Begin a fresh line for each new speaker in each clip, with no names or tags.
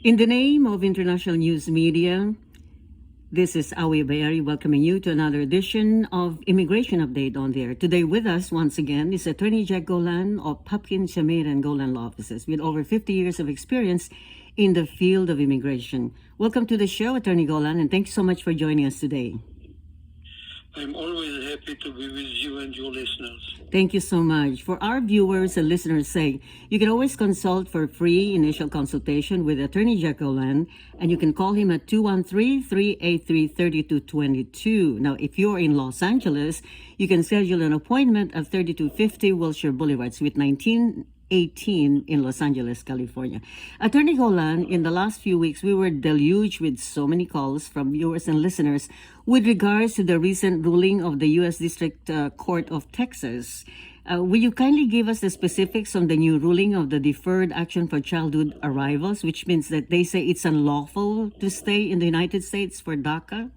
In the name of international news media, this is Awee Abayari welcoming you to another edition of Immigration Update on the Air. Today with us once again is Attorney Golan of Papkin, Shamir, and Golan Law Offices with over 50 years of experience in the field of immigration. Welcome to the show, Attorney Golan, and thank you so much for joining us today.
I'm always happy to be with you and your listeners.
Thank you so much. For our viewers and listeners' sake, you can always consult for free initial consultation with Attorney Golan, and you can call him at 213-383-3222. Now, if you're in Los Angeles, you can schedule an appointment at 3250 Wilshire Boulevard, Suite 1918 in Los Angeles, California. Attorney Golan, in the last few weeks, we were deluged with so many calls from viewers and listeners with regards to the recent ruling of the U.S. District Court of Texas. Will you kindly give us the specifics on the new ruling of the Deferred Action for Childhood Arrivals, which means that they say it's unlawful to stay in the United States for DACA?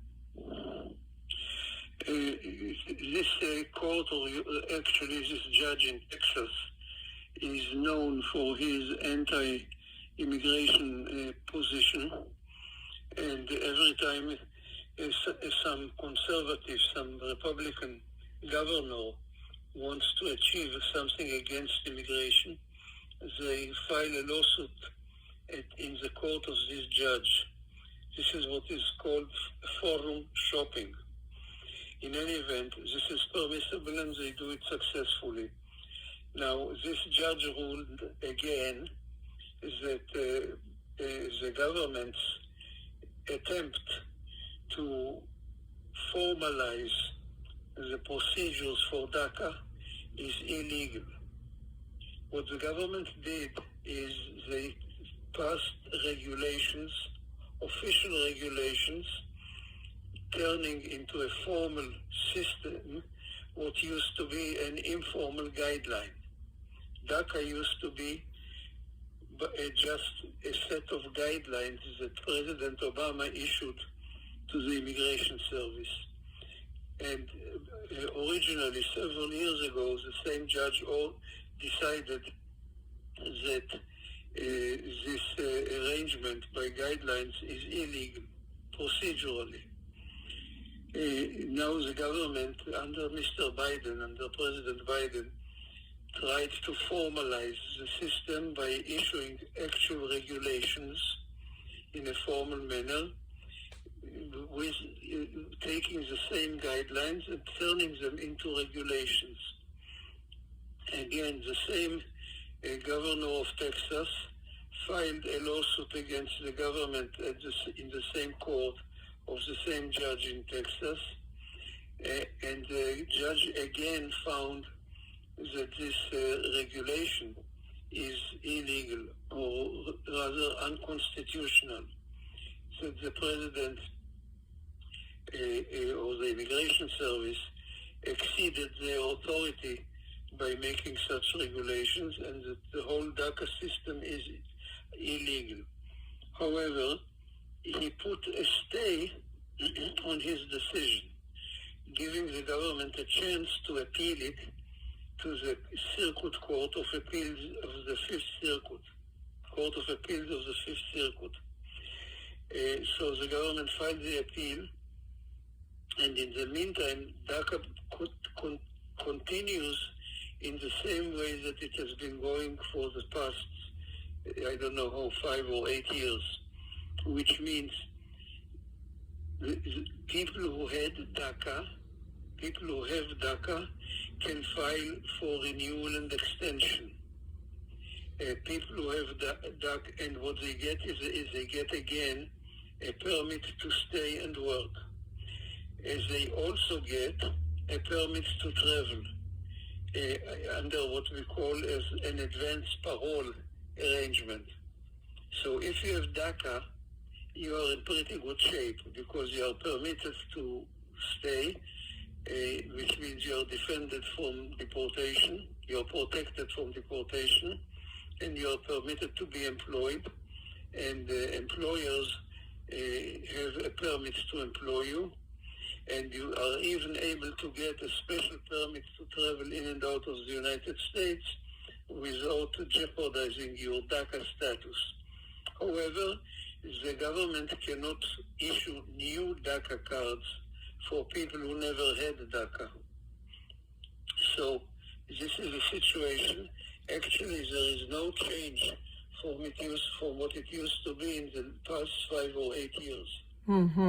This court, or actually this judge in Texas, is known for his anti-immigration position, and every time some conservative, some Republican governor wants to achieve something against immigration, they file a lawsuit in the court of this judge. This is what is called forum shopping. In any event, this is permissible and they do it successfully. Now, this judge ruled again that the government's attempt to formalize the procedures for DACA is illegal. What the government did is they passed regulations, official regulations, turning into a formal system what used to be an informal guideline. DACA used to be just a set of guidelines that President Obama issued to the Immigration Service. And originally, several years ago, the same judge decided that this arrangement by guidelines is illegal procedurally. Now the government, under Mr. Biden, under President Biden, tried to formalize the system by issuing actual regulations in a formal manner, with taking the same guidelines and turning them into regulations. Again, the same governor of Texas filed a lawsuit against the government in the same court of the same judge in Texas, and the judge again found that this regulation is illegal, or rather unconstitutional. So the president or the Immigration Service exceeded their authority by making such regulations, and that the whole DACA system is illegal. However, he put a stay on his decision, giving the government a chance to appeal it to the Circuit Court of Appeals of the Fifth Circuit, Court of Appeals of the Fifth Circuit. So the government filed the appeal, and in the meantime, DACA continues in the same way that it has been going for the past, I don't know how, 5 or 8 years, which means the people who had DACA, people who have DACA can file for renewal and extension. People who have DACA, and what they get is they get again a permit to stay and work. As they also get a permit to travel under what we call as an advanced parole arrangement. So if you have DACA, you are in pretty good shape because you are permitted to stay, which means you are defended from deportation, you are protected from deportation, and you are permitted to be employed, and employers have a permit to employ you, and you are even able to get a special permit to travel in and out of the United States without jeopardizing your DACA status. However, the government cannot issue new DACA cards for people who never had DACA. So this is the situation. Actually, there is no change from what it used to be in the past 5 or 8 years.
Mm-hmm.